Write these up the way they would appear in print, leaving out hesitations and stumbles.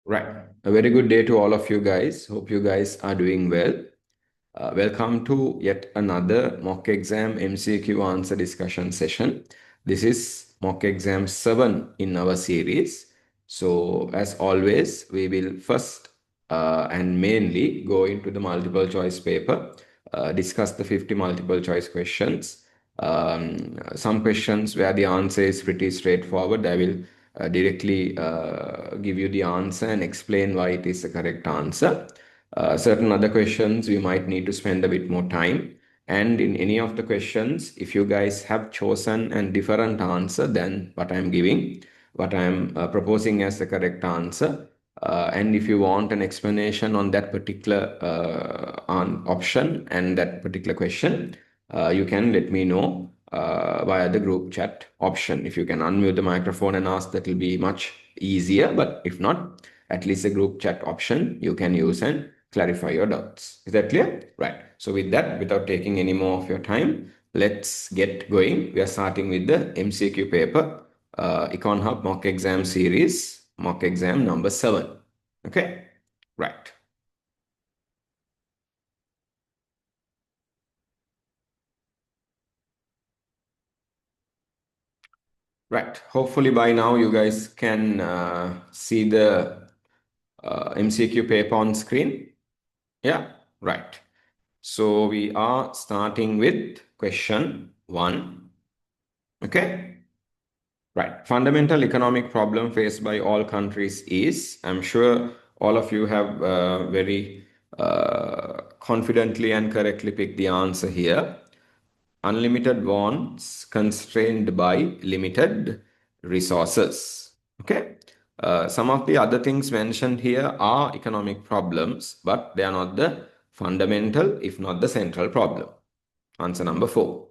Right. A very good day to all of you guys. Hope you guys are doing well. Welcome to yet another mock exam MCQ answer discussion session. This is mock exam 7 in our series. So, as always, we will first and mainly go into the multiple choice paper, discuss the 50 multiple choice questions. Some questions where the answer is pretty straightforward. I will directly give you the answer and explain why it is the correct answer. Certain other questions we might need to spend a bit more time. And in any of the questions, if you guys have chosen a different answer than what I'm giving, what I'm proposing as the correct answer, and if you want an explanation on that particular option and that particular question, you can let me know via the group chat option. If you can unmute the microphone and ask, that will be much easier. But if not, at least the group chat option you can use and clarify your doubts. Is that clear? Right. So with that, without taking any more of your time, let's get going. We are starting with the MCQ paper, Econ-Hub mock exam series, mock exam number 7. Okay. Right. Right. Hopefully by now you guys can see the MCQ paper on screen. Yeah. Right. So we are starting with question 1. Okay. Right. Fundamental economic problem faced by all countries is, I'm sure all of you have very confidently and correctly picked the answer here. Unlimited wants constrained by limited resources. Okay. Some of the other things mentioned here are economic problems, but they are not the fundamental, if not the central problem. Answer number 4.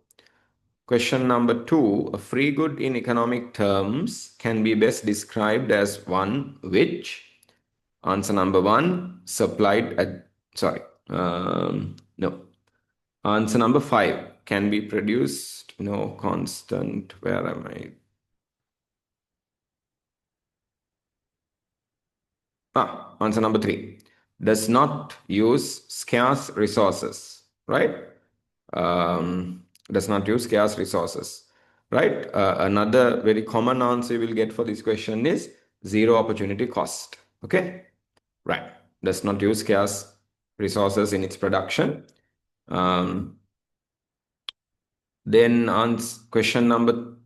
Question number 2. A free good in economic terms can be best described as one which. Answer number 1. Supplied at, sorry, no. Answer number 5. Can be produced, no, constant, where am I? Answer number 3. Does not use scarce resources, right? Does not use scarce resources, right? Another very common answer you will get for this question is zero opportunity cost, okay? Right. Does not use scarce resources in its production. Then answer question number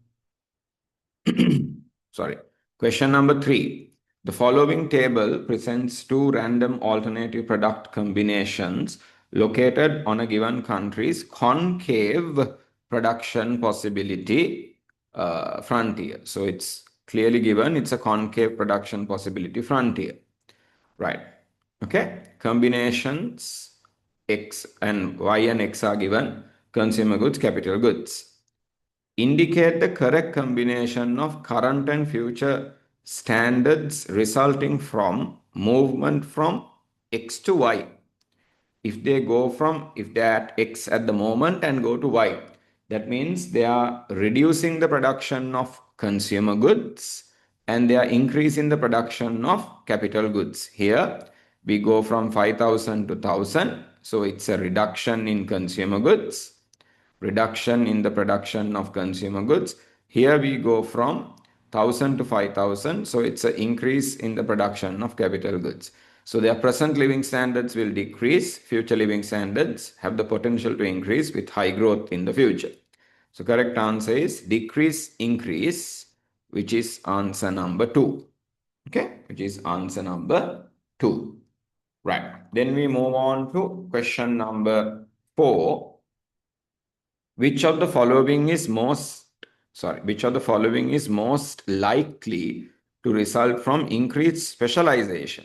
sorry. Question number 3. The following table presents two random alternative product combinations located on a given country's concave production possibility frontier. So it's clearly given it's a concave production possibility frontier. Right. Okay. Combinations X and Y and X are given. Consumer goods, capital goods. Indicate the correct combination of current and future standards resulting from movement from X to Y. If they're at X at the moment and go to Y, that means they are reducing the production of consumer goods and they are increasing the production of capital goods. Here, we go from 5,000 to 1,000. So it's a reduction in consumer goods, reduction in the production of consumer goods. Here we go from 1,000 to 5,000. So it's an increase in the production of capital goods. So their present living standards will decrease. Future living standards have the potential to increase with high growth in the future. So correct answer is decrease, increase, which is answer number 2. Okay, which is answer number 2. Right. Then we move on to question number 4. Which of the following is most likely to result from increased specialization?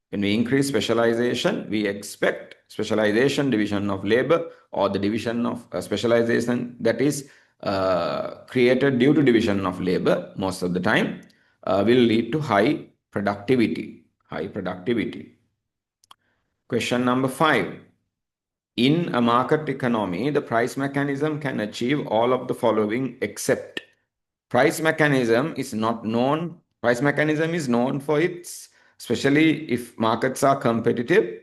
When we increase specialization, we expect specialization, division of labor, or the division of specialization that is created due to division of labor most of the time will lead to high productivity. Question number 5. In a market economy, the price mechanism can achieve all of the following except. Price mechanism is known for its especially if markets are competitive.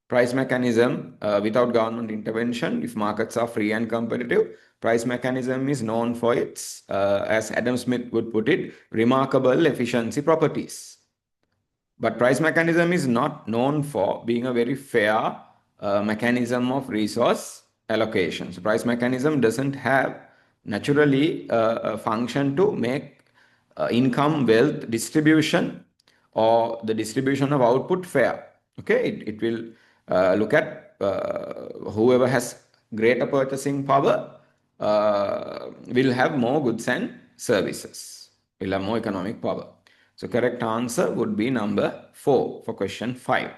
Price mechanism without government intervention, if markets are free and competitive, price mechanism is known for its, as Adam Smith would put it, remarkable efficiency properties. But price mechanism is not known for being a very fair mechanism of resource allocation. So price mechanism doesn't have naturally a function to make income, wealth distribution or the distribution of output fair. Okay, it will look at whoever has greater purchasing power will have more goods and services, will have more economic power. So correct answer would be number 4 for question 5.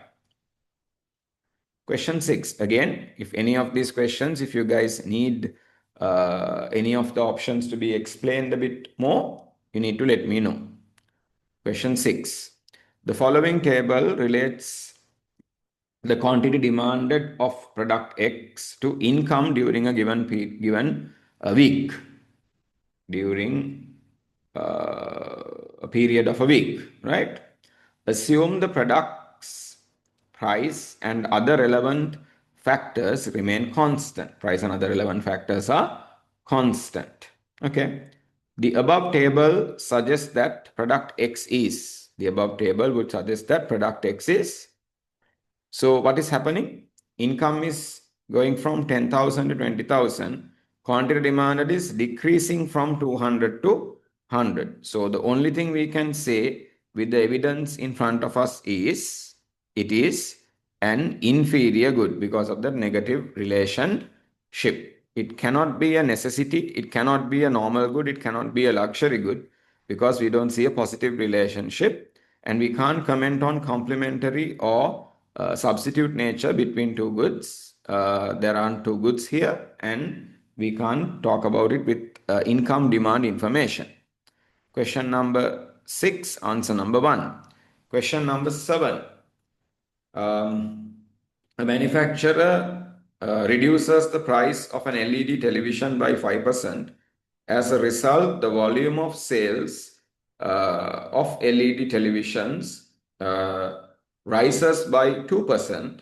Question 6. Again, if any of these questions, if you guys need any of the options to be explained a bit more, you need to let me know. Question 6. The following table relates the quantity demanded of product X to income during a given week, during a period of a week, right? Assume the product's price and other relevant factors remain constant. Price and other relevant factors are constant. Okay. The above table suggests that product X is. The above table would suggest that product X is. So what is happening? Income is going from 10,000 to 20,000. Quantity demanded is decreasing from 200 to 100. So the only thing we can say with the evidence in front of us is it is an inferior good because of the negative relationship. It cannot be a necessity. It cannot be a normal good. It cannot be a luxury good because we don't see a positive relationship, and we can't comment on complementary or substitute nature between two goods. There aren't two goods here, and we can't talk about it with income demand information. Question number 6, answer number 1. Question number 7. A manufacturer reduces the price of an LED television by 5%. As a result, the volume of sales of LED televisions rises by 2%.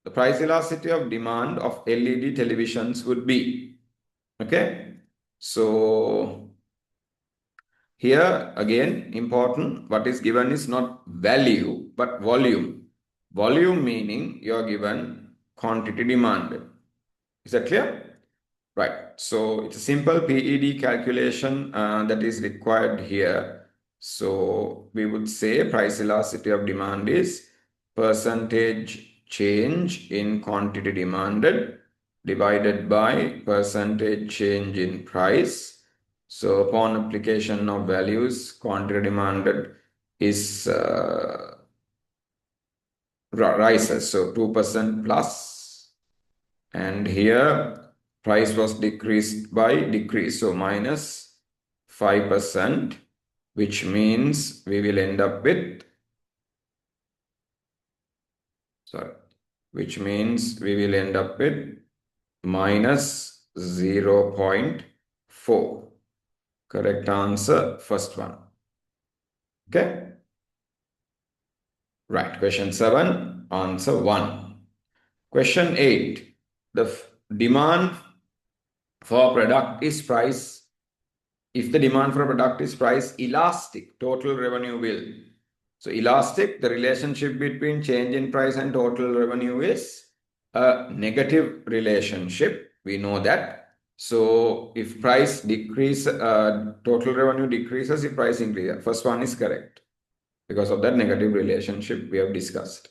The price elasticity of demand of LED televisions would be. Okay. So here again, important, what is given is not value, but volume. Volume meaning you are given quantity demanded. Is that clear? Right. So it's a simple PED calculation that is required here. So we would say price elasticity of demand is percentage change in quantity demanded divided by percentage change in price. So upon application of values, quantity demanded is rises. So 2% plus, and here price was decreased by decrease. So minus 5%, which means we will end up with, minus 0.4. Correct answer, first one. Okay. Right. Question 7, answer 1. Question 8. The demand for product is price. If the demand for a product is price elastic, total revenue will. So elastic, the relationship between change in price and total revenue is a negative relationship. We know that. So if price decrease, total revenue decreases, if price increases. First one is correct because of that negative relationship we have discussed.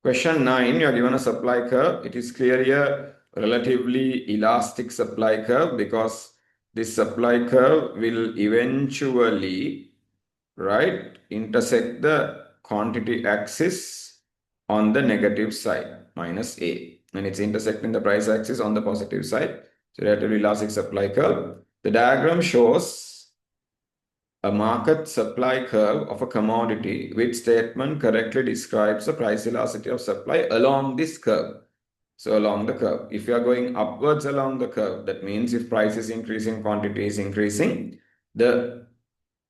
Question 9, you are given a supply curve. It is clearly a relatively elastic supply curve because this supply curve will eventually, right, intersect the quantity axis on the negative side, minus A, and it's intersecting the price axis on the positive side. So relatively elastic supply curve. The diagram shows a market supply curve of a commodity which statement correctly describes the price elasticity of supply along this curve. So along the curve, if you are going upwards along the curve, that means if price is increasing, quantity is increasing, the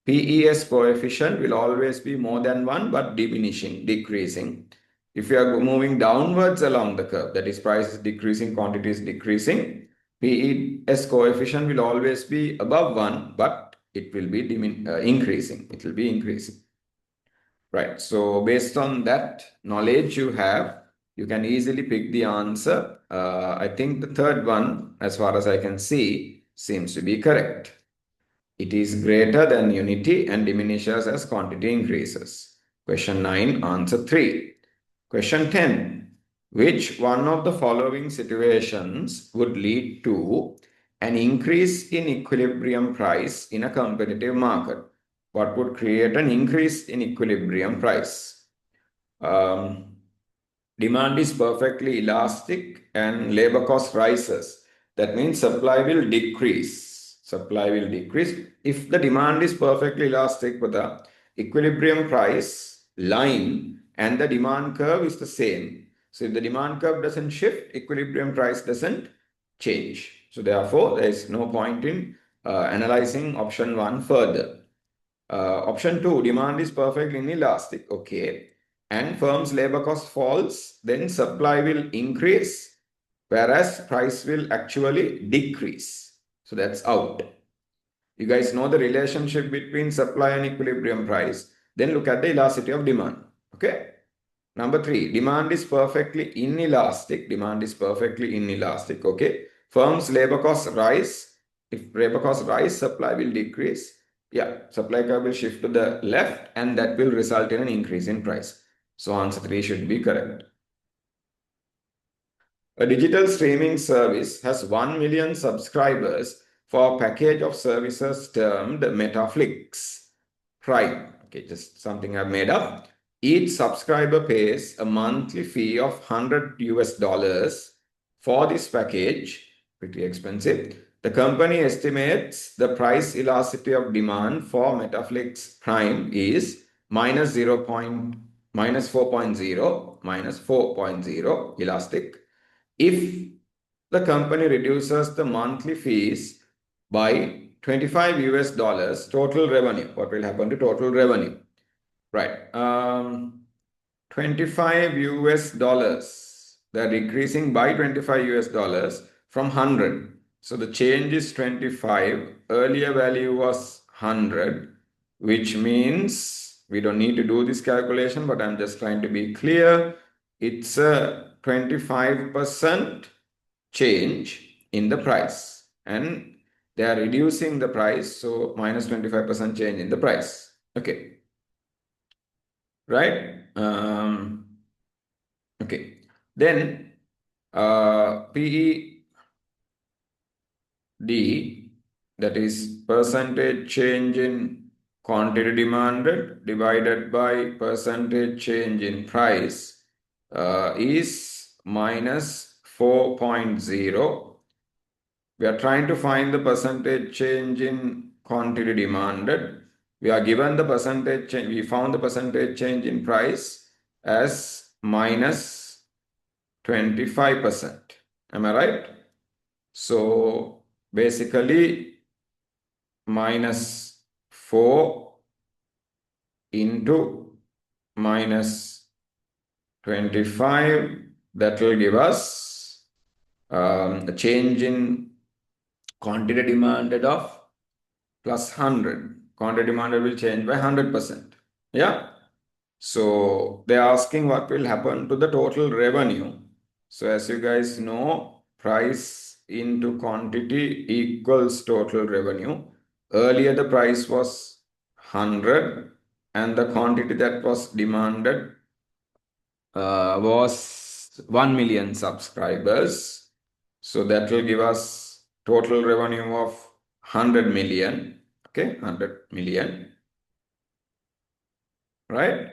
PES coefficient will always be more than 1 but diminishing, decreasing. If you are moving downwards along the curve, that is price is decreasing, quantity is decreasing, PES coefficient will always be above 1 but it will be increasing. It will be increasing. Right. So based on that knowledge you have, you can easily pick the answer. I think the third one, as far as I can see, seems to be correct. It is greater than unity and diminishes as quantity increases. Question 9, answer 3. Question 10. Which one of the following situations would lead to an increase in equilibrium price in a competitive market? What would create an increase in equilibrium price? Demand is perfectly elastic and labor cost rises. That means supply will decrease. Supply will decrease. If the demand is perfectly elastic with the equilibrium price line and the demand curve is the same. So if the demand curve doesn't shift, equilibrium price doesn't change. So therefore, there is no point in analyzing option 1 further. Option 2, demand is perfectly inelastic. Okay. And firm's labor cost falls, then supply will increase, whereas price will actually decrease. So that's out. You guys know the relationship between supply and equilibrium price. Then look at the elasticity of demand. Okay. Number 3, demand is perfectly inelastic. Demand is perfectly inelastic. Okay. Firm's labor costs rise. If labor costs rise, supply will decrease. Yeah, supply curve will shift to the left and that will result in an increase in price. So answer 3 should be correct. A digital streaming service has 1 million subscribers for a package of services termed Metaflix Prime. Okay, just something I've made up. Each subscriber pays a monthly fee of $100 for this package. Pretty expensive. The company estimates the price elasticity of demand for Metaflix Prime is minus 4.0 elastic. If the company reduces the monthly fees by 25 US dollars, total revenue, what will happen to total revenue? Right. 25 US dollars. They're decreasing by 25 US dollars from 100. So the change is 25. Earlier value was 100, which means we don't need to do this calculation, but I'm just trying to be clear. It's a 25% change in the price, and they are reducing the price, so minus 25% change in the price. Okay. Right? Okay. Then PED, that is percentage change in quantity demanded divided by percentage change in price, is minus 4.0. We are trying to find the percentage change in quantity demanded. We are given the percentage change. We found the percentage change in price as minus 25%. Am I right? So basically minus 4 into minus 25, that will give us a change in quantity demanded of plus 100. Quantity demanded will change by 100%. Yeah. So they're asking what will happen to the total revenue. So as you guys know, price into quantity equals total revenue. Earlier the price was 100 and the quantity that was demanded was 1 million subscribers. So that will give us total revenue of 100 million. Okay, 100 million. Right?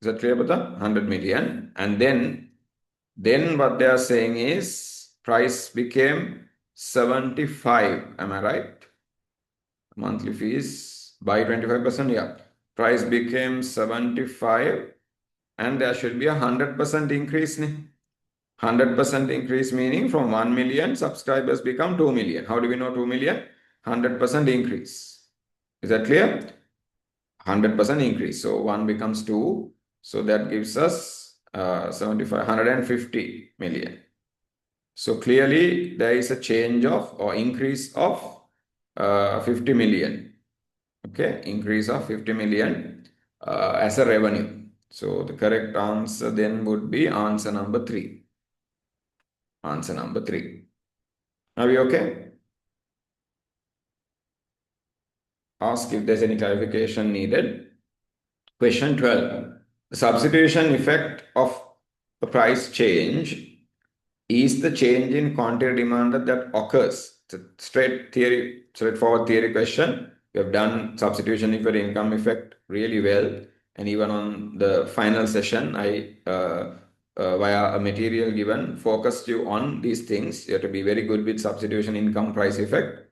Is that clear, Bata? 100 million. And then what they are saying is price became 75. Am I right? Monthly fees by 25%. Yeah. Price became 75 and there should be a 100% increase. 100% increase meaning from 1 million subscribers become 2 million. How do we know 2 million? 100% increase. Is that clear? 100% increase. So 1 becomes 2. So that gives us 75, 150 million. So clearly there is a change of or increase of 50 million. Okay, increase of 50 million as a revenue. So the correct answer then would be answer number 3. Answer number 3. Are we okay? Ask if there's any clarification needed. Question 12. The substitution effect of a price change is the change in quantity demanded that occurs. It's a straightforward theory question. We have done substitution effect, income effect really well. And even on the final session, I, via a material given, focused you on these things. You have to be very good with substitution, income, price effect.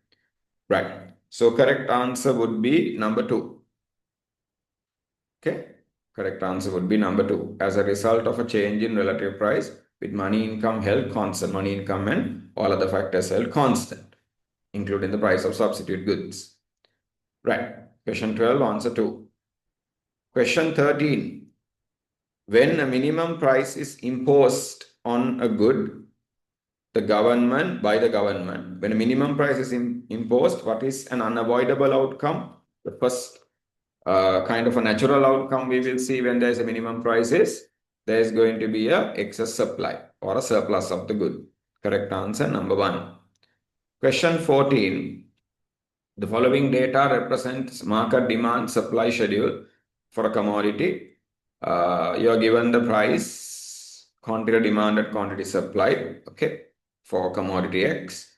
Right. So correct answer would be number 2. Okay. Correct answer would be number 2. As a result of a change in relative price, with money income held constant, money income and all other factors held constant, including the price of substitute goods. Right. Question 12, answer 2. Question 13. When a minimum price is imposed on a good, by the government, when a minimum price is imposed, what is an unavoidable outcome? The first kind of a natural outcome we will see when there is a minimum price is there is going to be a excess supply or a surplus of the good. Correct answer number 1. Question 14. The following data represents market demand supply schedule for a commodity. You are given the price, quantity demanded, quantity supplied, okay, for commodity X.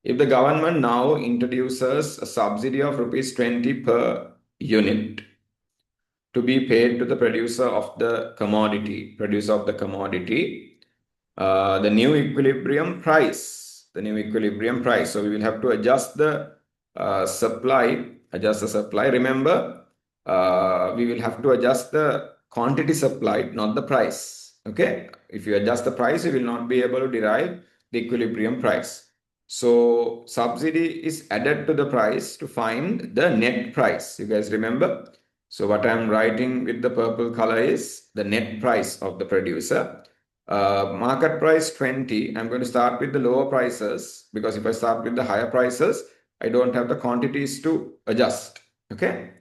If the government now introduces a subsidy of rupees 20 per unit to be paid to the producer of the commodity, the new equilibrium price, So we will have to adjust the supply. Remember, we will have to adjust the quantity supplied, not the price. Okay. If you adjust the price, you will not be able to derive the equilibrium price. So subsidy is added to the price to find the net price. You guys remember? So what I'm writing with the purple color is the net price of the producer. Market price 20. I'm going to start with the lower prices because if I start with the higher prices, I don't have the quantities to adjust. Okay.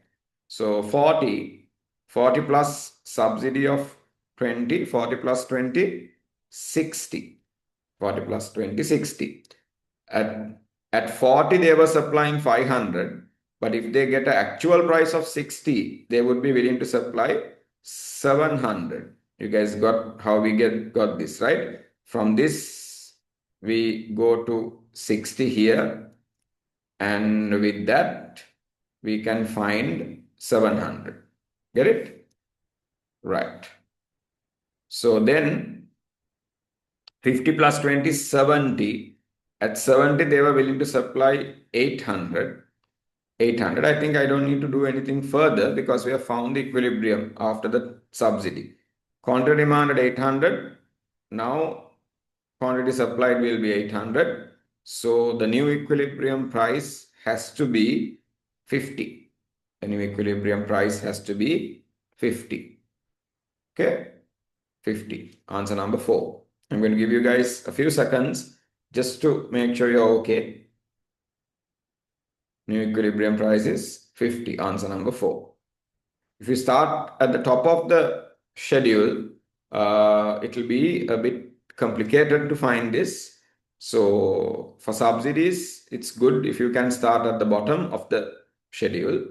So 40 plus subsidy of 20, 40 plus 20, 60. 40 plus 20, 60. At 40, they were supplying 500. But if they get an actual price of 60, they would be willing to supply 700. You guys got how we got this, right? From this, we go to 60 here. And with that, we can find 700. Get it? Right. So then 50 plus 20 is 70. At 70, they were willing to supply 800. I think I don't need to do anything further because we have found the equilibrium after the subsidy. Quantity demanded 800. Now quantity supplied will be 800. So the new equilibrium price has to be 50. The new equilibrium price has to be 50. Okay, 50. Answer number 4. I'm going to give you guys a few seconds just to make sure you're okay. New equilibrium price is 50. Answer number 4. If you start at the top of the schedule, it will be a bit complicated to find this. So for subsidies, it's good if you can start at the bottom of the schedule.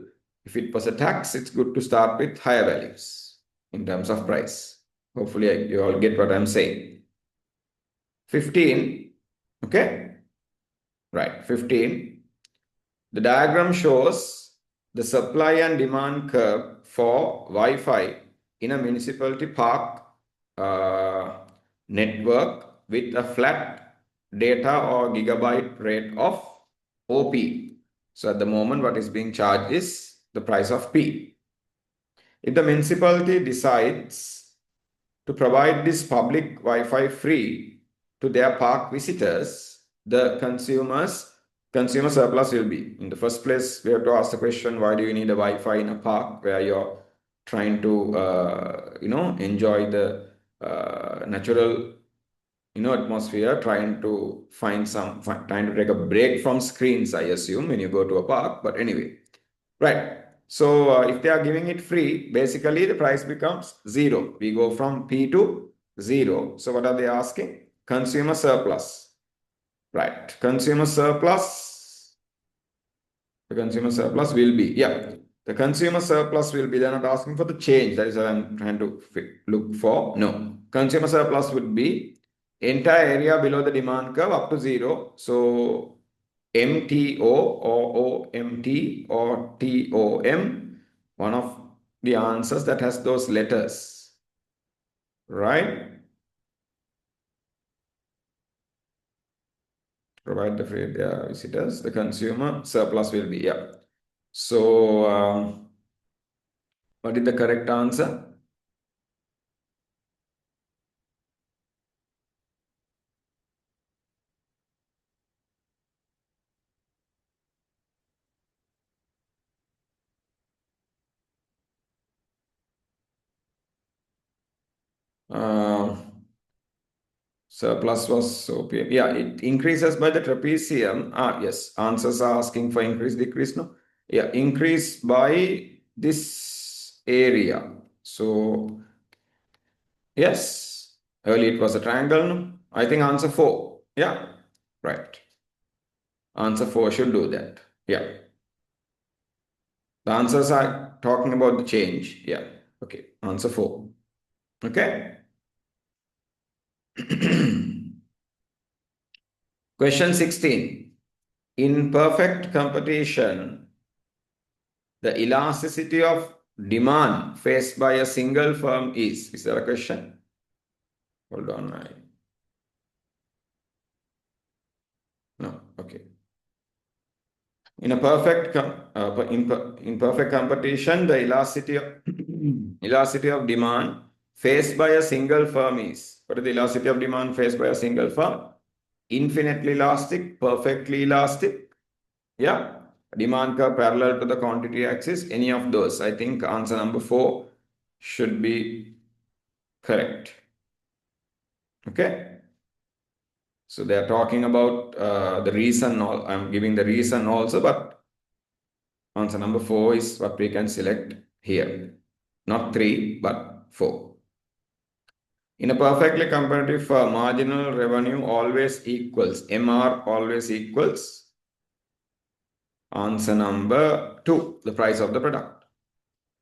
If it was a tax, it's good to start with higher values in terms of price. Hopefully you all get what I'm saying. 15, okay? Right, 15. The diagram shows the supply and demand curve for Wi-Fi in a municipality park network with a flat data or gigabyte rate of OP. So at the moment, what is being charged is the price of P. If the municipality decides to provide this public Wi-Fi free to their park visitors, the consumers consumer surplus will be. In the first place, we have to ask the question, why do you need a Wi-Fi in a park where you're trying to, enjoy the natural, atmosphere, trying to trying to take a break from screens, I assume, when you go to a park. But anyway, right. So if they are giving it free, basically the price becomes zero. We go from P to zero. So what are they asking? Consumer surplus. Right. Consumer surplus. The consumer surplus will be, yeah. The consumer surplus will be, they're not asking for the change. That is what I'm trying to look for. No. Consumer surplus would be entire area below the demand curve up to zero. So MTO or OMT or TOM, one of the answers that has those letters, right? Provide the free visitors, the consumer surplus will be, yeah. So what is the correct answer? Uh, Surplus was OPM. Yeah, it increases by the trapezium. Yes, answers are asking for increase, decrease, no? Yeah, increase by this area. So, yes, earlier it was a triangle, no? I think answer 4. Yeah, right. Answer 4 should do that. Yeah. The answers are talking about the change. Yeah. Okay. Answer 4. Okay. Question 16. In perfect competition, the elasticity of demand faced by a single firm is. Is there a question? Hold on. No. Okay. In a in perfect competition, the elasticity of elasticity of demand faced by a single firm is. What is the elasticity of demand faced by a single firm? Infinitely elastic, perfectly elastic. Yeah. Demand curve parallel to the quantity axis. Any of those. I think answer number 4 should be correct. Okay. So they are talking about the reason. I'm giving the reason also, but answer number 4 is what we can select here. Not 3, but 4. In a perfectly competitive firm, marginal revenue always equals, MR always equals, answer number 2, the price of the product.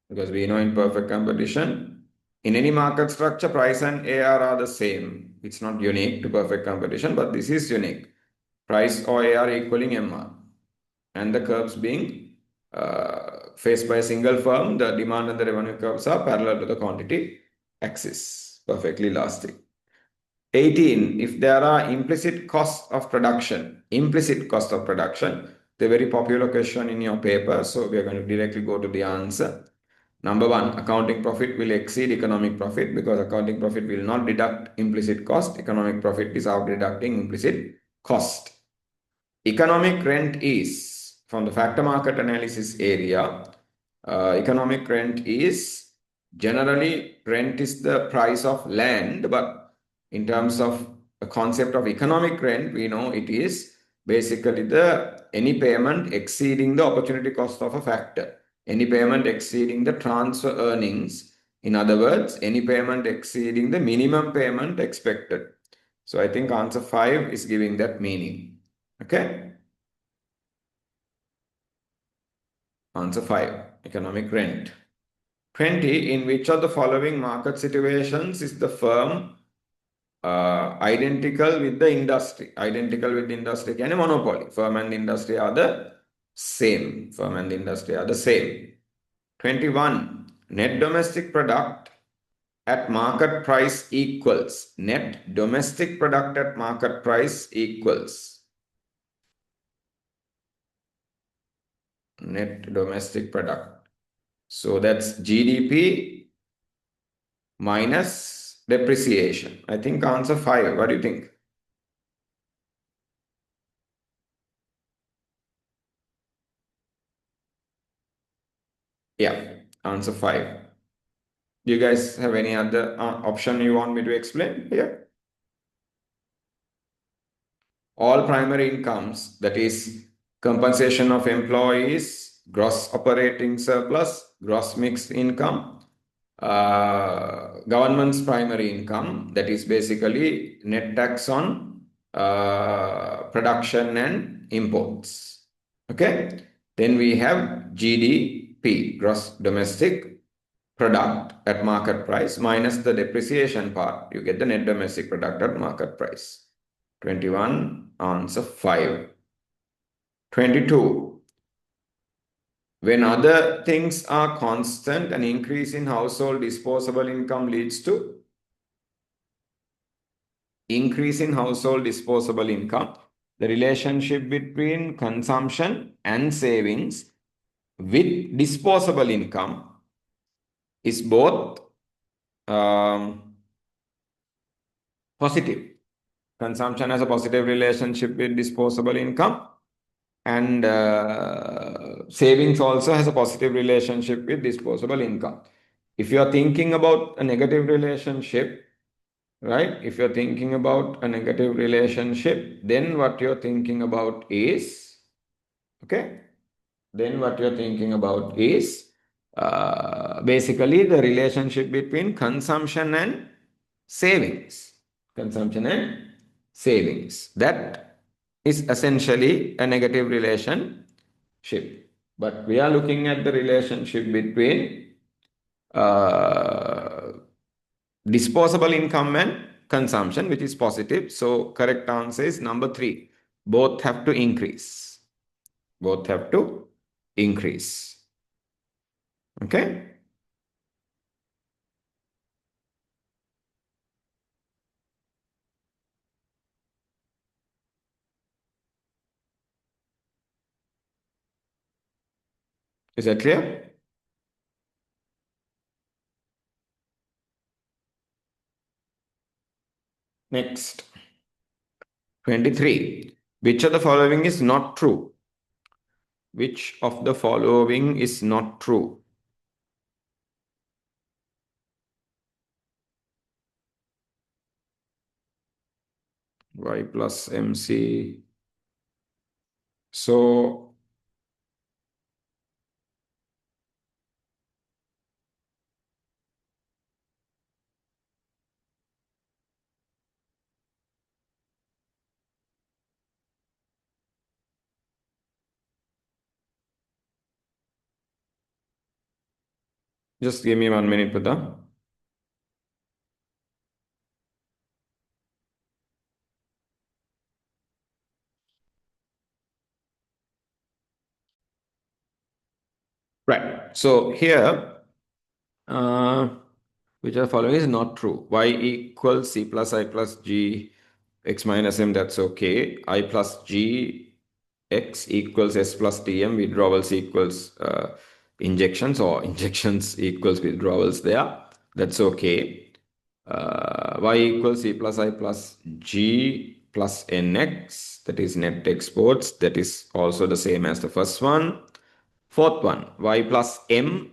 Because we know in perfect competition, in any market structure, price and AR are the same. It's not unique to perfect competition, but this is unique. Price or AR equaling MR. And the curves being faced by a single firm, the demand and the revenue curves are parallel to the quantity axis. Perfectly elastic. 18. If there are implicit costs of production, the very popular question in your paper. So we are going to directly go to the answer. Number 1, accounting profit will exceed economic profit because accounting profit will not deduct implicit cost. Economic profit is out deducting implicit cost. Economic rent is, from the factor market analysis area, economic rent is generally, rent is the price of land, but in terms of a concept of economic rent, we know it is basically any payment exceeding the opportunity cost of a factor, any payment exceeding the transfer earnings. In other words, any payment exceeding the minimum payment expected. So I think answer 5 is giving that meaning. Okay. Answer 5, economic rent. 20, in which of the following market situations is the firm identical with the industry? Identical with the industry can a monopoly. Firm and industry are the same. 21, net domestic product at market price equals. Net domestic product at market price equals. Net domestic product. So that's GDP minus depreciation. I think answer 5. What do you think? Yeah, answer 5. Do you guys have any other option you want me to explain here? All primary incomes, that is compensation of employees, gross operating surplus, gross mixed income, government's primary income, that is basically net tax on production and imports. Okay. Then we have GDP, gross domestic product at market price, minus the depreciation part. You get the net domestic product at market price. 21, answer 5. 22. When other things are constant, an increase in household disposable income leads to increase in household disposable income. The relationship between consumption and savings with disposable income is both positive. Consumption has a positive relationship with disposable income, and savings also has a positive relationship with disposable income. If you are thinking about a negative relationship, right? If you're thinking about a negative relationship, then what you're thinking about is, okay? Then what you're thinking about is basically the relationship between consumption and savings. Consumption and savings. That is essentially a negative relationship. But we are looking at the relationship between uh, disposable income and consumption, which is positive. So correct answer is number 3. Both have to increase. Both have to increase. Okay. Is that clear? Next. 23. Which of the following is not true? Which of the following is not true? Y plus MC. So, just give me 1 minute, Pata. Right. So here, which of the following is not true? Y equals C plus I plus G x minus M, that's okay. I plus G x equals S plus Tm, withdrawals equals injections, or injections equals withdrawals there. That's okay. Y equals C plus I plus G plus NX, that is net exports. That is also the same as the first one. Fourth one, Y plus M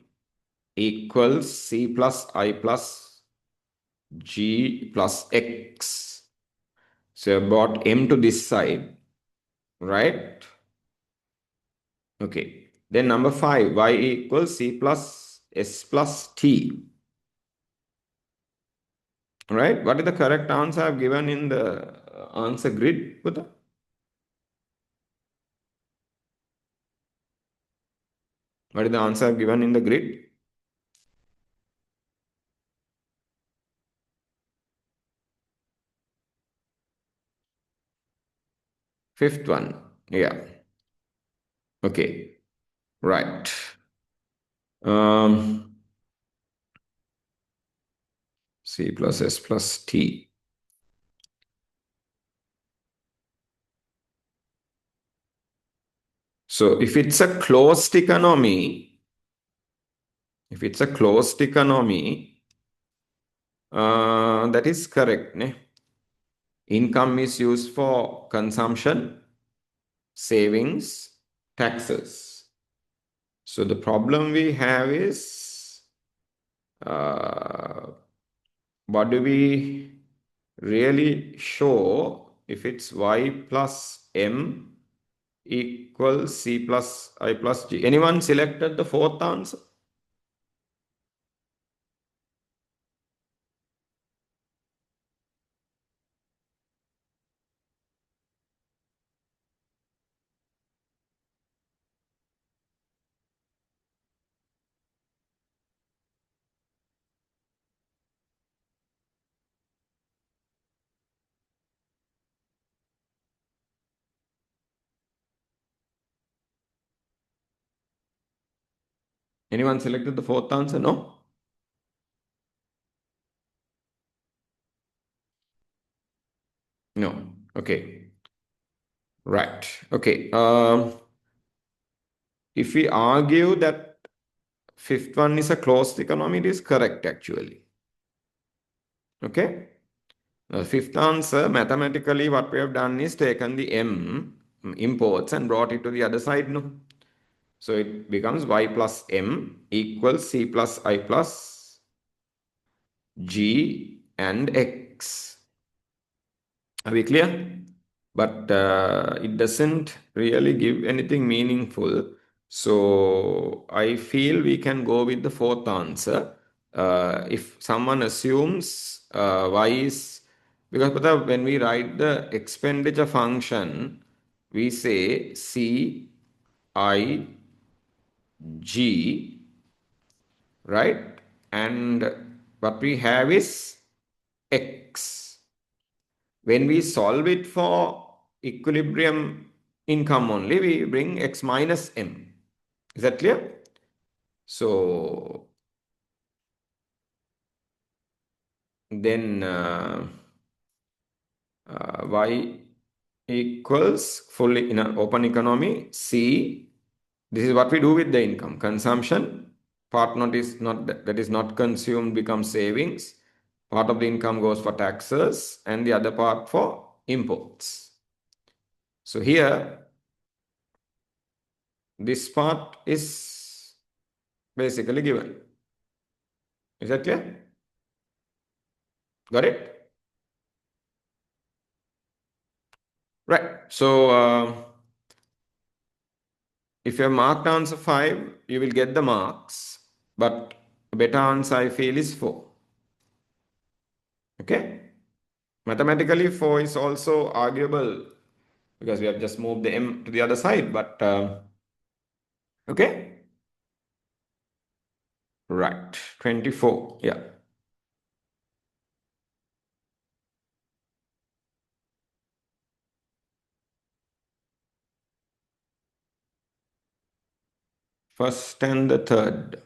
equals C plus I plus G plus X. So I brought M to this side, right? Okay. Then number 5, Y equals C plus S plus T. Right? What is the correct answer I've given in the answer grid, Buddha? What is the answer I've given in the grid? Fifth one. Yeah. Okay. Right. Um, C plus S plus T. So if it's a closed economy, that is correct. Ne? Income is used for consumption, savings, taxes. So the problem we have is what do we really show if it's y plus m equals c plus I plus g? Anyone selected the fourth answer? Anyone selected the fourth answer? No? No. Okay. Right. Okay. If we argue that fifth one is a closed economy, it is correct actually. Okay. The fifth answer, mathematically, what we have done is taken the m imports and brought it to the other side. No. So it becomes y plus m equals c plus I plus g and x. Are we clear? But it doesn't really give anything meaningful. So I feel we can go with the fourth answer. If someone assumes y is, because when we write the expenditure function, we say C, I, G, right? And what we have is X. When we solve it for equilibrium income only, we bring x minus m. Is that clear? So then y equals fully in an open economy C. This is what we do with the income. Consumption, part not is not that is not consumed becomes savings. Part of the income goes for taxes and the other part for imports. So here, this part is basically given. Is that clear? Got it? Right. So if you have marked answer 5, you will get the marks. But a better answer I feel is 4. Okay? Mathematically, 4 is also arguable because we have just moved the m to the other side. But okay? Right. 24. Yeah. First and the third.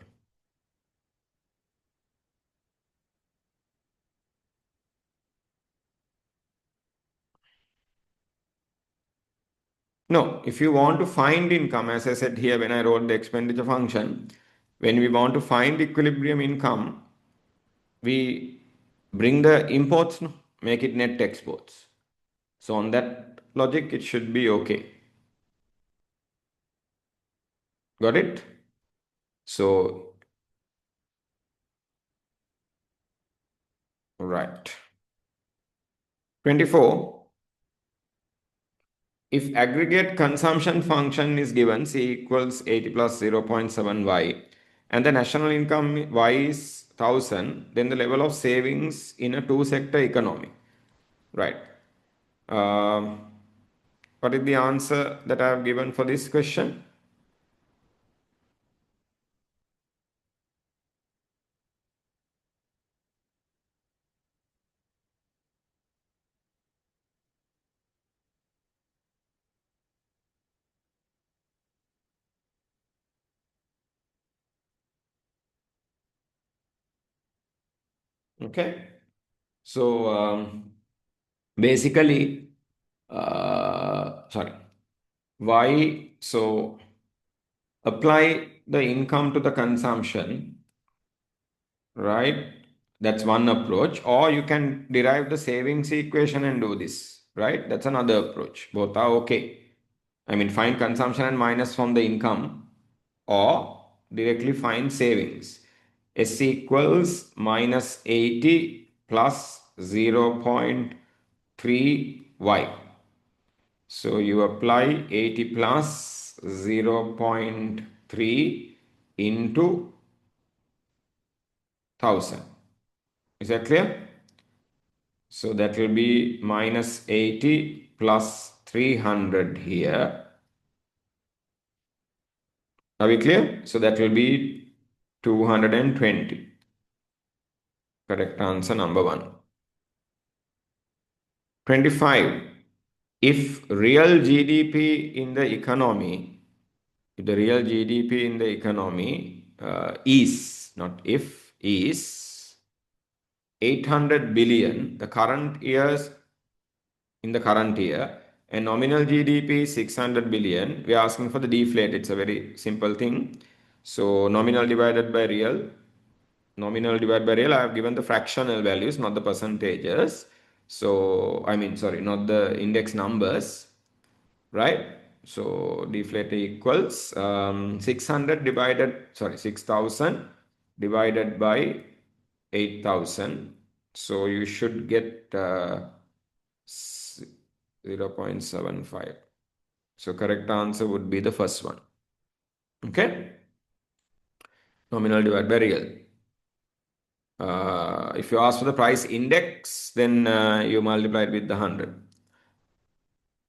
No, if you want to find income, as I said here when I wrote the expenditure function, when we want to find equilibrium income, we bring the imports, no? Make it net exports. So on that logic, it should be okay. Got it? So, right. 24. If aggregate consumption function is given, C equals 80 plus 0.7y, and the national income y is 1000, then the level of savings in a two-sector economy. Right. What is the answer that I have given for this question? Okay. So basically, sorry, why? So apply the income to the consumption, right? That's one approach. Or you can derive the savings equation and do this, right? That's another approach. Both are okay. I mean, find consumption and minus from the income. or directly find savings. S equals minus 80 plus 0.3y. So you apply 80 plus 0.3 into 1000. Is that clear? So that will be minus 80 plus 300 here. Are we clear? So that will be 220. Correct answer number 1. 25. If real GDP in the economy, if the real GDP in the economy is, not if, is 800 billion, in the current year, and nominal GDP is 600 billion, we are asking for the deflate. It's a very simple thing. So nominal divided by real, I have given the fractional values, not the percentages. So, not the index numbers, right? So, deflate equals 600 6,000 divided by 8,000. So, you should get 0.75. So, correct answer would be the first one. Okay? Nominal divided by real. If you ask for the price index, then you multiply it with the 100.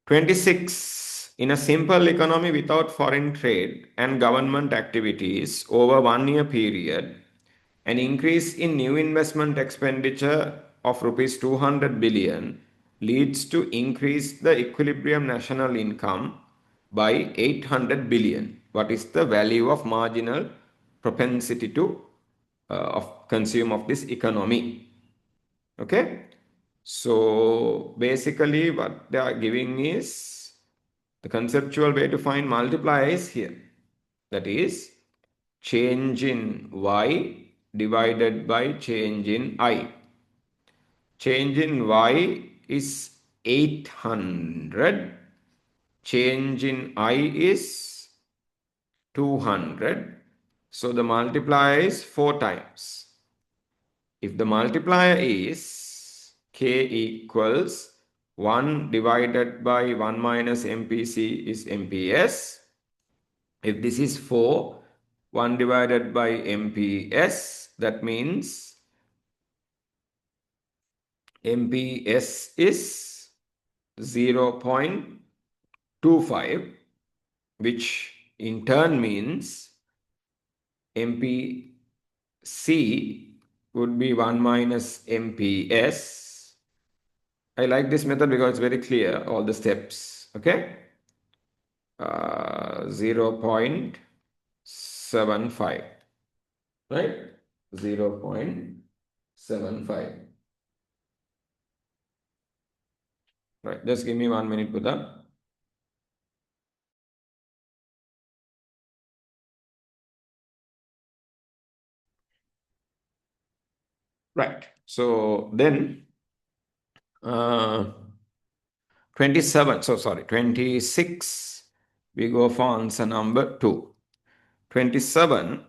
26. In a simple economy without foreign trade and government activities over 1 year period, an increase in new investment expenditure of rupees 200 billion leads to increase the equilibrium national income by 800 billion. What is the value of marginal propensity to of consume of this economy? Okay. So basically what they are giving is the conceptual way to find multiplier is here. That is change in y divided by change in I. Change in y is 800. Change in I is 200. So the multiplier is 4 times. If the multiplier is k equals 1 divided by 1 minus MPC is MPS. If this is 4, 1 divided by MPS, that means MPS is 0.25, which in turn means MPC would be 1 minus MPS. I like this method because it's very clear, all the steps, okay? 0.75, right? 0.75. Right, just give me 1 minute, Buddha. Right, so then 26, we go for answer number 2. 27,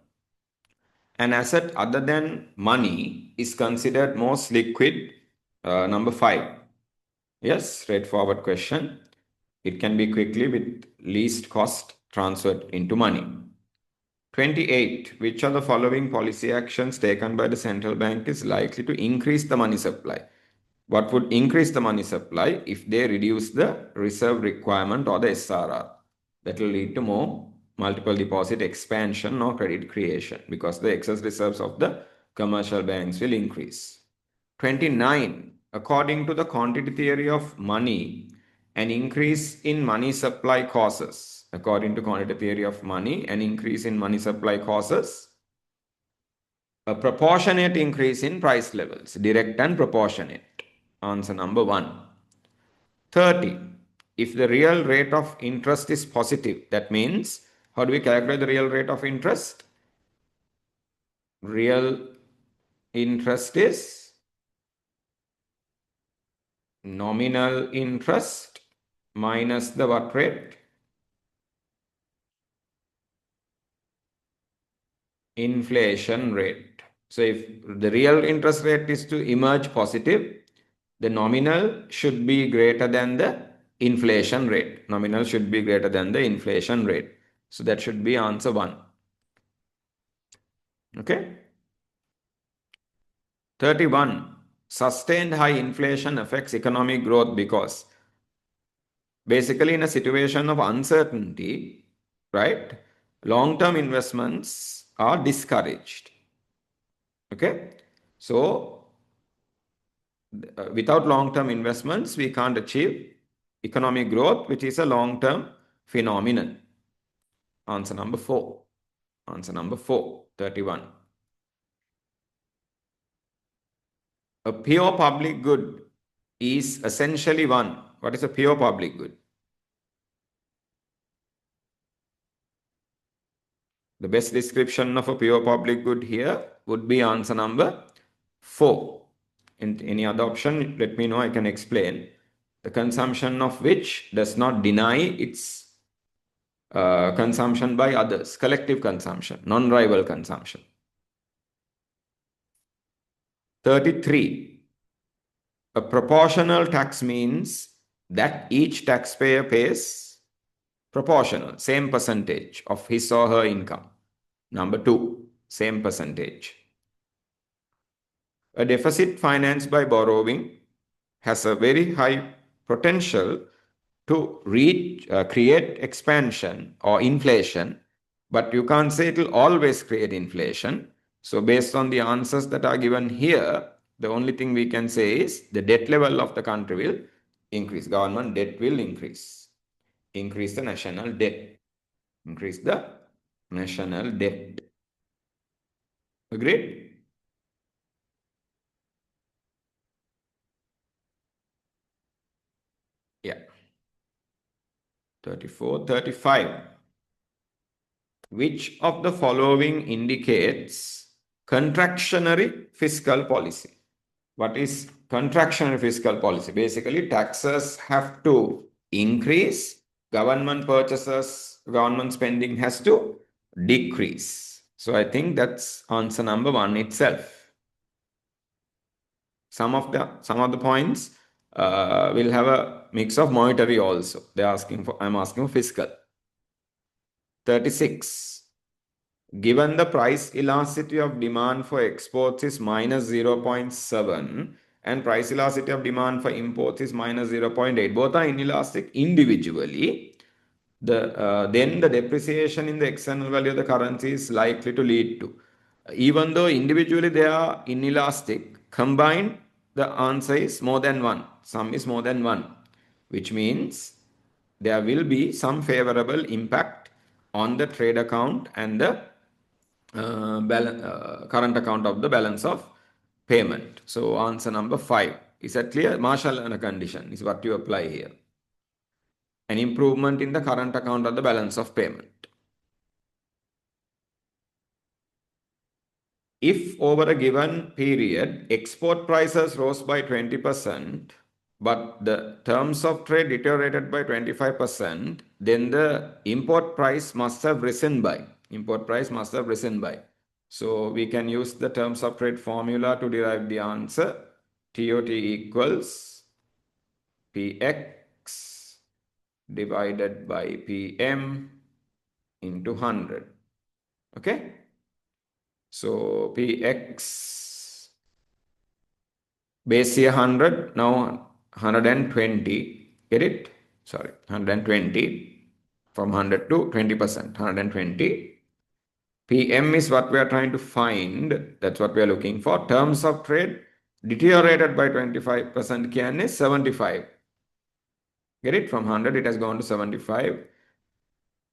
an asset other than money is considered most liquid. Number 5. Yes, straightforward question. It can be quickly with least cost transferred into money. 28. Which of the following policy actions taken by the central bank is likely to increase the money supply? What would increase the money supply if they reduce the reserve requirement or the SRR? That will lead to more multiple deposit expansion or credit creation because the excess reserves of the commercial banks will increase. 29. According to the quantity theory of money, an increase in money supply causes. According to quantity theory of money, an increase in money supply causes a proportionate increase in price levels, direct and proportionate. Answer number 1. 30. If the real rate of interest is positive, that means, how do we calculate the real rate of interest? Real interest is nominal interest minus the what rate? inflation rate. So if the real interest rate is to emerge positive, the nominal should be greater than the inflation rate. Nominal should be greater than the inflation rate. So that should be answer 1. Okay. 31. Sustained high inflation affects economic growth because basically in a situation of uncertainty, right, long-term investments are discouraged. Okay. So without long-term investments, we can't achieve economic growth, which is a long-term phenomenon. Answer number 4. Answer number 4, 31. A pure public good is essentially one. What is a pure public good? The best description of a pure public good here would be answer number 4. In any other option, let me know, I can explain. The consumption of which does not deny its consumption by others, collective consumption, non-rival consumption. 33. A proportional tax means that each taxpayer pays proportional, same percentage of his or her income. Number 2, same percentage. A deficit financed by borrowing has a very high potential to create expansion or inflation, but you can't say it will always create inflation. So based on the answers that are given here, the only thing we can say is the debt level of the country will increase. Government debt will increase. Increase the national debt. Increase the national debt. Agreed? Yeah. 34, 35. Which of the following indicates contractionary fiscal policy? What is contractionary fiscal policy? Basically, taxes have to increase, government purchases, government spending has to decrease. So I think that's answer number 1 itself. Some of the points will have a mix of monetary also. I'm asking for fiscal. 36. Given the price elasticity of demand for exports is minus 0.7 and price elasticity of demand for imports is minus 0.8, both are inelastic individually, then the depreciation in the external value of the currency is likely to lead to, even though individually they are inelastic, combined the answer is more than 1. Sum is more than 1, which means there will be some favorable impact on the trade account and the current account of the balance of payment. So answer number 5. Is that clear? Marshall and a condition is what you apply here. An improvement in the current account of the balance of payment. If over a given period, export prices rose by 20%, but the terms of trade deteriorated by 25%, then the import price must have risen by. So we can use the terms of trade formula to derive the answer. TOT equals PX divided by PM into 100. Okay? So PX base year 100, now 120. Get it? Sorry, 120 from 100 to 20%, 120. PM is what we are trying to find. That's what we are looking for. Terms of trade deteriorated by 25%. Can is 75. Get it? From 100, it has gone to 75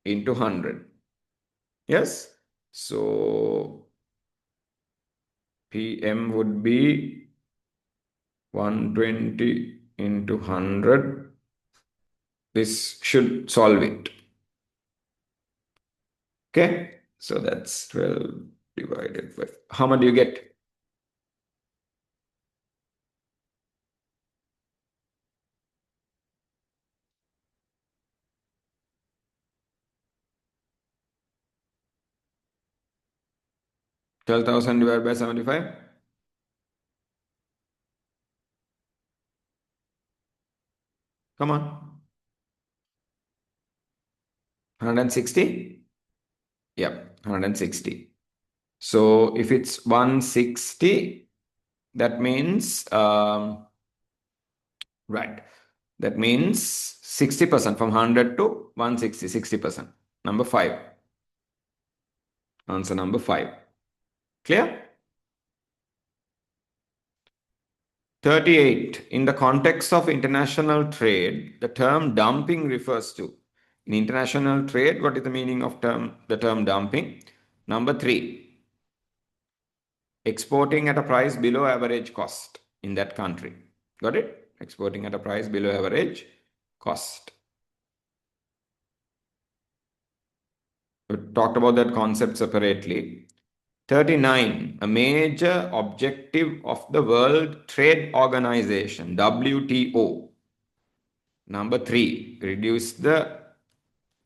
into 100. Yes? So PM would be 120 into 100. This should solve it. Okay? So that's 12 divided by... How much do you get? 12,000 divided by 75. Come on. 160? Yep, 160. So if it's 160, that means, right, that means 60% from 100 to 160, 60%. Number 5. Answer number 5. Clear? 38. In the context of international trade, the term dumping refers to. In international trade, what is the meaning of the term dumping? Number 3. Exporting at a price below average cost in that country. Got it? Exporting at a price below average cost. We talked about that concept separately. 39. A major objective of the World Trade Organization, WTO. Number 3. Reduce the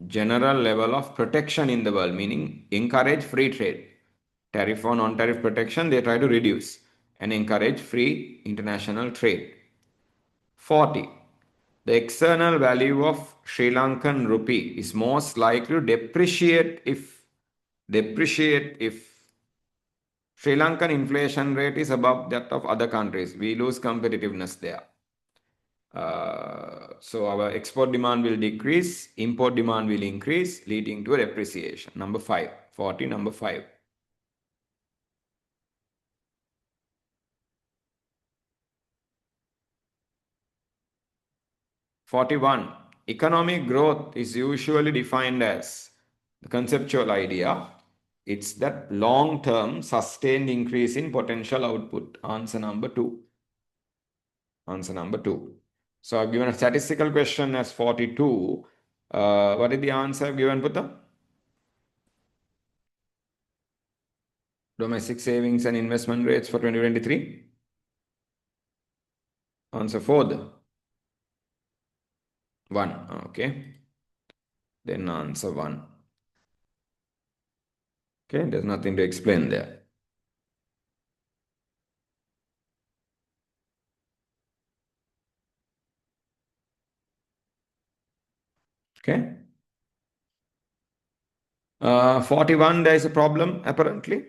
general level of protection in the world, meaning encourage free trade. Tariff or non-tariff protection, they try to reduce and encourage free international trade. 40. The external value of Sri Lankan rupee is most likely to depreciate if Sri Lankan inflation rate is above that of other countries. We lose competitiveness there. So our export demand will decrease, import demand will increase, leading to a depreciation. Number 5. 40, number 5. 41. Economic growth is usually defined as the conceptual idea. It's that long-term sustained increase in potential output. Answer number 2. Answer number 2. So I've given a statistical question as 42. What is the answer I've given, Putta? Domestic savings and investment rates for 2023? Answer 4. 1. Okay. Then answer 1. Okay, there's nothing to explain there. Okay. 41, there is a problem apparently.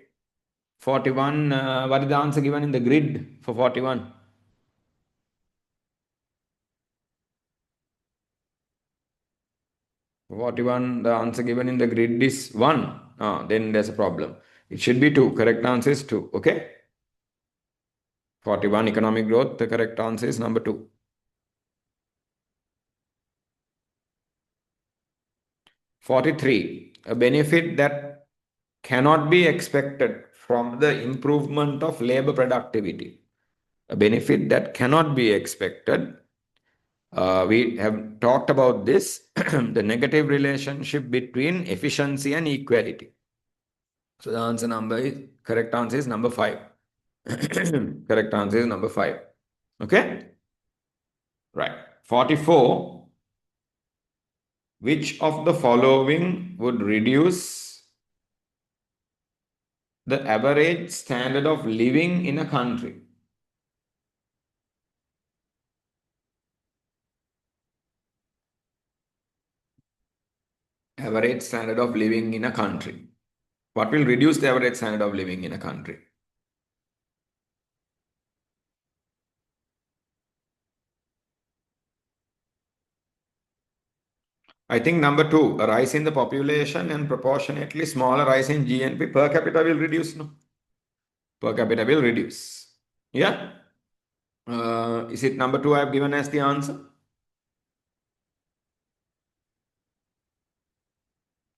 41, what is the answer given in the grid for 41? 41, the answer given in the grid is 1. Then there's a problem. It should be 2. Correct answer is 2. Okay. 41, economic growth. The correct answer is number 2. 43, a benefit that cannot be expected from the improvement of labor productivity. A benefit that cannot be expected. We have talked about this, the negative relationship between efficiency and equality. So the correct answer is number 5. Correct answer is number 5. Okay? Right. 44. Which of the following would reduce the average standard of living in a country? Average standard of living in a country. What will reduce the average standard of living in a country? I think number 2, a rise in the population and proportionately smaller rise in GNP per capita will reduce. No? Per capita will reduce. Yeah? Is it number 2 I have given as the answer?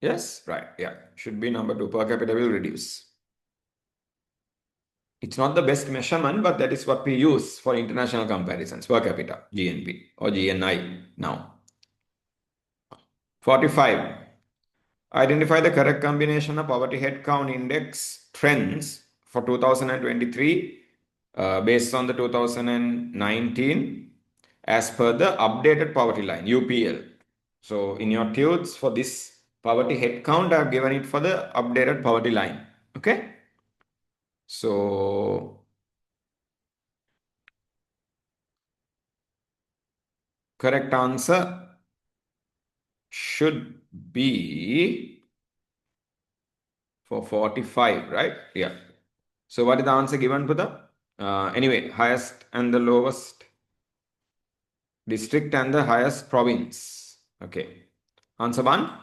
Yes? Right. Yeah. Should be number 2. Per capita will reduce. It's not the best measurement, but that is what we use for international comparisons. Per capita, GNP or GNI now. 45. Identify the correct combination of poverty headcount index trends for 2023 based on the 2019 as per the updated poverty line, UPL. So in your tudes for this poverty headcount, I have given it for the updated poverty line. Okay. So correct answer should be for 45, right? Yeah. So what is the answer given to the anyway, highest and the lowest district and the highest province. Okay. Answer one.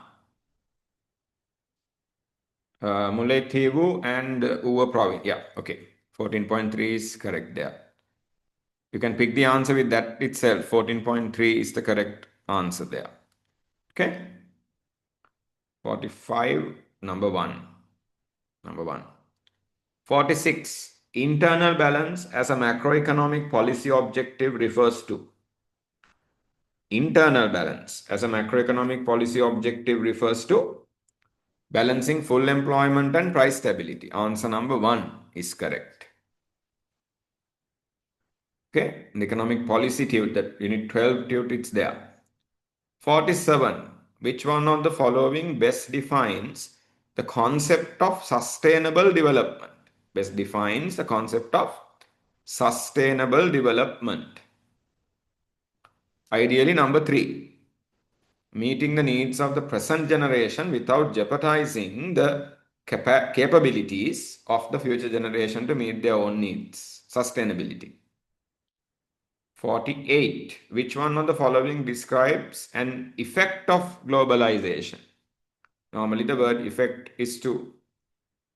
Mullaitivu and Uva province. Yeah. Okay. 14.3 is correct there. You can pick the answer with that itself. 14.3 is the correct answer there. Okay. 45, number one. Number one. 46. Internal balance as a macroeconomic policy objective refers to. Internal balance as a macroeconomic policy objective refers to balancing full employment and price stability. Answer number one is correct. Okay, the economic policy tute, that unit 12 tute, it's there. 47. Which one of the following best defines the concept of sustainable development? Best defines the concept of sustainable development. Ideally, number 3. Meeting the needs of the present generation without jeopardizing the capabilities of the future generation to meet their own needs. Sustainability. 48. Which one of the following describes an effect of globalization? Normally, the word effect is to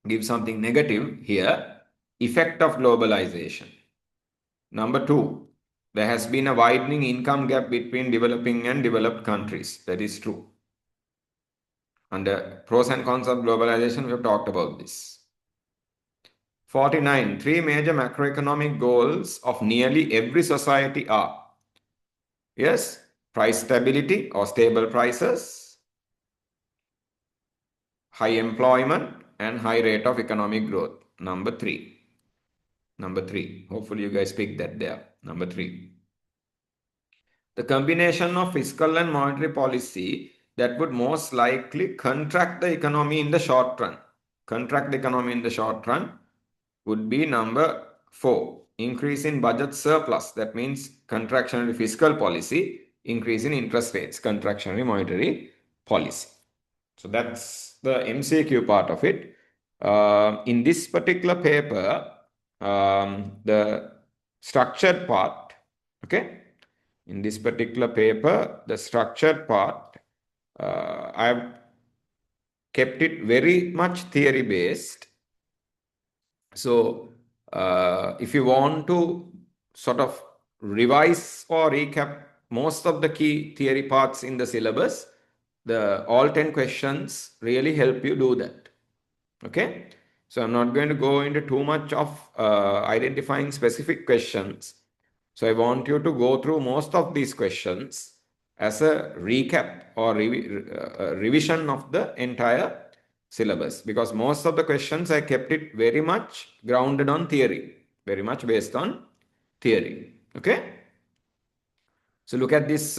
give something negative. Here, effect of globalization. Number 2. There has been a widening income gap between developing and developed countries. That is true. Under pros and cons of globalization, we have talked about this. 49. 3 major macroeconomic goals of nearly every society are, yes, price stability or stable prices, high employment, and high rate of economic growth. Number 3. Number 3. Hopefully you guys picked that there. Number 3. The combination of fiscal and monetary policy that would most likely contract the economy in the short run. Contract the economy in the short run would be number 4. Increase in budget surplus. That means contractionary fiscal policy. Increase in interest rates. Contractionary monetary policy. So that's the MCQ part of it. In this particular paper, the structured part, okay? In this particular paper, the structured part, I have kept it very much theory based. So, if you want to sort of revise or recap most of the key theory parts in the syllabus, the all 10 questions really help you do that. Okay. So I'm not going to go into too much of identifying specific questions. So I want you to go through most of these questions as a recap or revision of the entire syllabus, because most of the questions I kept it very much grounded on theory, very much based on theory. Okay. So look at this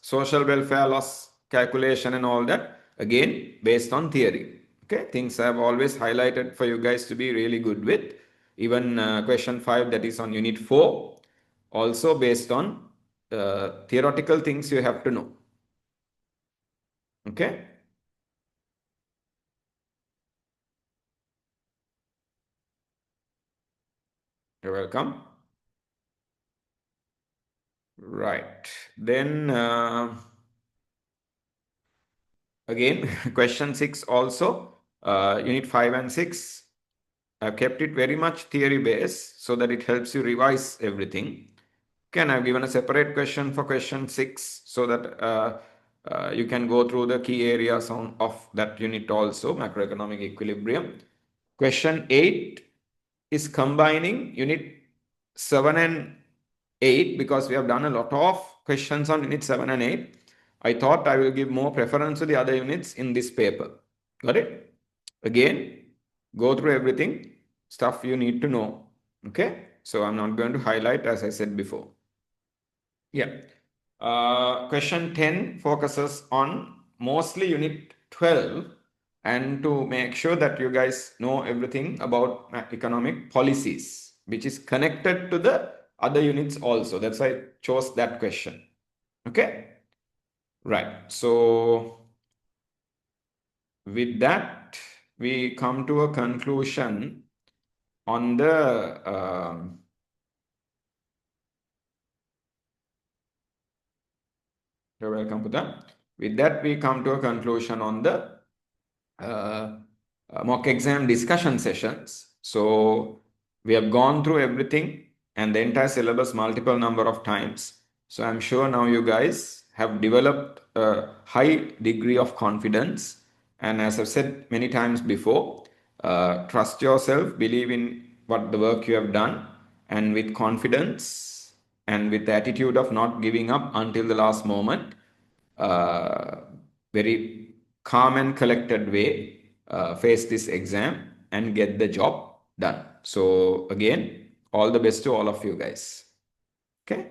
social welfare loss calculation and all that, again based on theory. Okay, things I have always highlighted for you guys to be really good with. Even question 5, that is on unit 4, also based on theoretical things you have to know. Okay. You're welcome. Right. Then again, question 6 also, unit 5 and 6. I've kept it very much theory based so that it helps you revise everything. Okay, and I've given a separate question for question 6 so that you can go through the key areas of that unit also, macroeconomic equilibrium. Question 8 is combining unit 7 and 8 because we have done a lot of questions on unit 7 and 8. I thought I will give more preference to the other units in this paper. Got it? Again, go through everything, stuff you need to know. Okay, so I'm not going to highlight as I said before. Yeah. Question 10 focuses on mostly unit 12 and to make sure that you guys know everything about economic policies, which is connected to the other units also. That's why I chose that question. Okay, right. So with that, we come to a conclusion on the you're welcome, Pudha. With that, we come to a conclusion on the uh, mock exam discussion sessions. So we have gone through everything and the entire syllabus multiple number of times. So I'm sure now you guys have developed a high degree of confidence. And as I've said many times before, trust yourself, believe in what the work you have done, and with confidence and with the attitude of not giving up until the last moment, uh, very calm and collected way, face this exam and get the job done. So again, all the best to all of you guys. Okay.